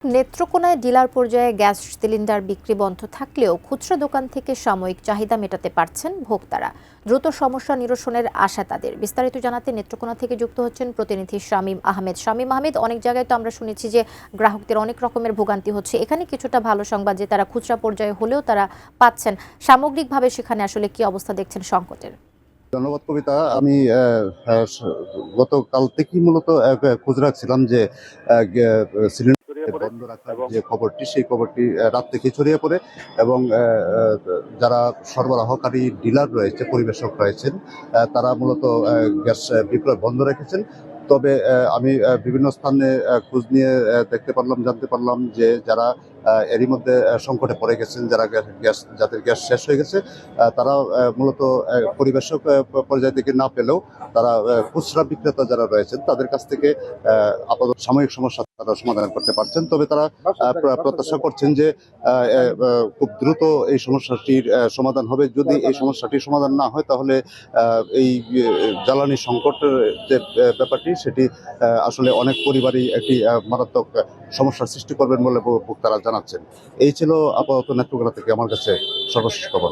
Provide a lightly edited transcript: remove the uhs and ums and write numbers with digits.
নেত্রকোনায় dealer পর্যায়ে gas cylinder বিক্রি বন্ধ থাকলেও খুচরা দোকান থেকে সাময়িক চাহিদা মেটাতে পারছেন ভোক্তারা। দ্রুত সমস্যা নিরসনের আশা তাদের। বিস্তারিত জানাতে নেত্রকোনা থেকে যুক্ত হচ্ছেন প্রতিনিধি শামীম আহমেদ। শামীম আহমেদ, অনেক জায়গায় তো আমরা শুনেছি যে গ্রাহকদের অনেক রকমের ভোগান্তি হচ্ছে, এখানে কিছুটা ভালো সংবাদ যে তারা খুচরা পর্যায়ে হলেও তারা পাচ্ছেন। সামগ্রিকভাবে সেখানে আসলে কি অবস্থা দেখছেন সংকটের? ধন্যবাদ কবিতা। আমি গতকাল থেকেই মূলত খোঁজ রাখছিলাম যে সিলিন্ডার বন্ধ রাখার যে খবরটি, সেই খবরটি রাত থেকে ছড়িয়ে পড়ে এবং যারা সরবরাহকারী ডিলার রয়েছে, পরিবেশক রয়েছেন, তারা মূলত গ্যাস বিক্রয় বন্ধ রেখেছেন। তবে আমি বিভিন্ন স্থানে খোঁজ নিয়ে দেখতে পারলাম, জানতে পারলাম যে যারা এরই মধ্যে সংকটে পড়ে গেছেন, যারা যাদের গ্যাস শেষ হয়ে গেছে, তারা মূলত পরিবেশক পর্যায় থেকে না পেলেও তারা খুচরা বিক্রেতা যারা রয়েছেন তাদের কাছ থেকে আপাতত সাময়িক সমস্যা তারা সমাধান করতে পারছেন। তবে তারা প্রত্যাশা করছেন যে খুব দ্রুত এই সমস্যাটির সমাধান হবে। যদি এই সমস্যাটির সমাধান না হয় তাহলে এই জ্বালানি সংকটের যে ব্যাপারটি, সেটি আসলে অনেক পরিবারই একটি মারাত্মক সমস্যার সৃষ্টি করবেন বলে বক্তারা জানাচ্ছেন। এই ছিল আপাতত নেত্রকোনা থেকে আমার কাছে সর্বশেষ খবর।